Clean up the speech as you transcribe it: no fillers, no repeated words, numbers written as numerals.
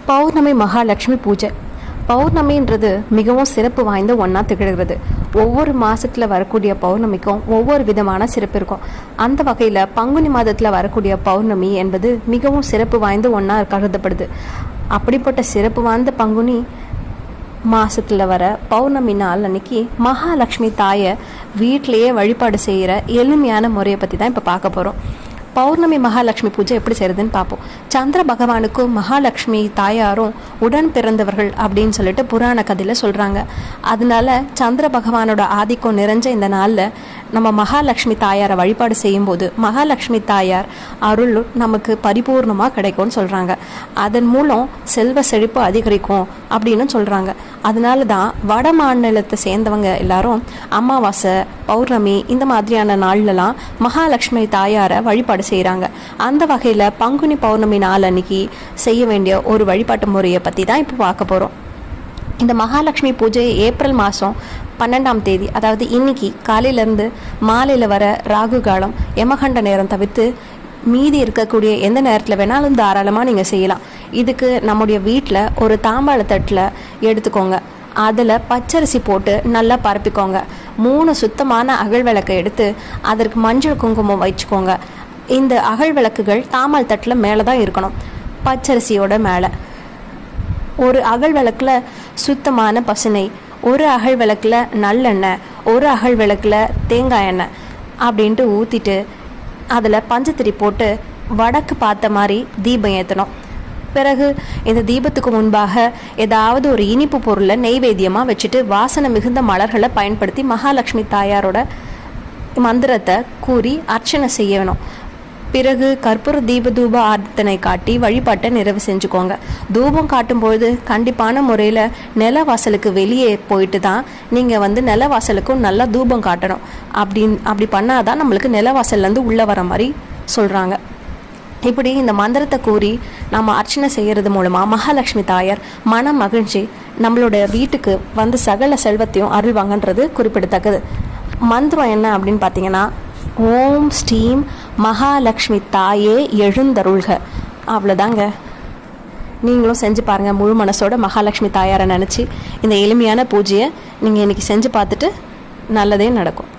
பௌர்ணமி மகாலட்சுமி பூஜை. பௌர்ணமின்றது மிகவும் சிறப்பு வாய்ந்த ஒன்றா திகழ்கிறது. ஒவ்வொரு மாதத்தில் வரக்கூடிய பௌர்ணமிக்கும் ஒவ்வொரு விதமான சிறப்பு இருக்கும். அந்த வகையில் பங்குனி மாதத்தில் வரக்கூடிய பௌர்ணமி என்பது மிகவும் சிறப்பு வாய்ந்த ஒன்றா கருதப்படுது. அப்படிப்பட்ட சிறப்பு வாய்ந்த பங்குனி மாதத்தில் வர பௌர்ணமி நாள் அன்னைக்கு மகாலட்சுமி தாயை வீட்டிலையே வழிபாடு செய்கிற எளிமையான முறையை பற்றி தான் இப்போ பார்க்க போகிறோம். பௌர்ணமி மகாலட்சுமி பூஜை எப்படி செய்யறதுன்னு பார்ப்போம். சந்திர பகவானுக்கும் மகாலட்சுமி தாயாரும் உடன் பிறந்தவர்கள் அப்படின்னு சொல்லிட்டு புராண கதையில் சொல்கிறாங்க. அதனால சந்திர பகவானோட ஆதிக்கம் நிறைஞ்ச இந்த நாளில் நம்ம மகாலட்சுமி தாயாரை வழிபாடு செய்யும்போது மகாலட்சுமி தாயார் அருள் நமக்கு பரிபூர்ணமாக கிடைக்கும்னு சொல்கிறாங்க. அதன் மூலம் செல்வ செழிப்பு அதிகரிக்கும் அப்படின்னு சொல்கிறாங்க. அதனால தான் வட மாநிலத்தை சேர்ந்தவங்க எல்லாரும் அமாவாசை, பௌர்ணமி இந்த மாதிரியான நாள்லலாம் மகாலட்சுமி தாயாரை வழிபாடு செய்கிறாங்க. அந்த வகையில் பங்குனி பௌர்ணமி நாள் அன்னைக்கு செய்ய வேண்டிய ஒரு வழிபாட்டு முறையை பற்றி தான் இப்போ பார்க்க போகிறோம். இந்த மகாலட்சுமி பூஜை ஏப்ரல் மாதம் 12ஆம் தேதி, அதாவது இன்னைக்கு காலையிலேருந்து மாலையில் வர ராகு காலம், யமகண்ட நேரம் தவிர்த்து மீதி இருக்கக்கூடிய எந்த நேரத்தில் வேணாலும் தாராளமாக நீங்கள் செய்யலாம். இதுக்கு நம்முடைய வீட்டில் ஒரு தாம்பாள தட்டில் எடுத்துக்கோங்க. அதில் பச்சரிசி போட்டு நல்லா பரப்பிக்கோங்க. 3 சுத்தமான அகல் விளக்கை எடுத்து அதற்கு மஞ்சள் குங்குமம் வச்சுக்கோங்க. இந்த அகல் விளக்குகள் தாம்பாள தட்டில் மேலே தான் இருக்கணும், பச்சரிசியோட மேலே. ஒரு அகல் விளக்கில் சுத்தமான பசுனை, ஒரு அகல் விளக்கில் நல்லெண்ணெய், ஒரு அகல் விளக்கில் தேங்காய் எண்ணெய் அப்படின்ட்டு ஊற்றிட்டு அதில் பஞ்சத்திரி போட்டு வடக்கு பார்த்த மாதிரி தீபம் ஏற்றணும். பிறகு இந்த தீபத்துக்கு முன்பாக ஏதாவது ஒரு இனிப்பு பொருளை நெய்வேத்தியமாக வச்சுட்டு வாசனை மிகுந்த மலர்களை பயன்படுத்தி மகாலட்சுமி தாயாரோட மந்திரத்தை கூறி அர்ச்சனை செய்யணும். பிறகு கற்பூர தீப தூப ஆர்த்தனை காட்டி வழிபாட்டை நிறைவு செஞ்சுக்கோங்க. தூபம் காட்டும்பொழுது கண்டிப்பான முறையில் நிலவாசலுக்கு வெளியே போயிட்டு தான் நீங்கள் நிலவாசலுக்கும் நல்லா தூபம் காட்டணும். அப்படி பண்ணாதான் நம்மளுக்கு நிலவாசல்லேருந்து உள்ளே வர மாதிரி சொல்கிறாங்க. இப்படி இந்த மந்திரத்தை கூறி நம்ம அர்ச்சனை செய்கிறது மூலமாக மகாலட்சுமி தாயார் மனம் மகிழ்ச்சி நம்மளோட வீட்டுக்கு சகல செல்வத்தையும் அருள்வாங்கன்றது குறிப்பிடத்தக்கது. மந்திரம் என்ன அப்படின்னு பார்த்தீங்கன்னா, ஓம் ஸ்ரீம் மகாலட்சுமி தாயே எழுந்தருள்க. அவ்வளோதாங்க. நீங்களும் செஞ்சு பாருங்கள். முழு மனசோட மகாலட்சுமி தாயாரை நினச்சி இந்த எளிமையான பூஜையை நீங்கள் இன்றைக்கி செஞ்சு பார்த்துட்டு நல்லதே நடக்கும்.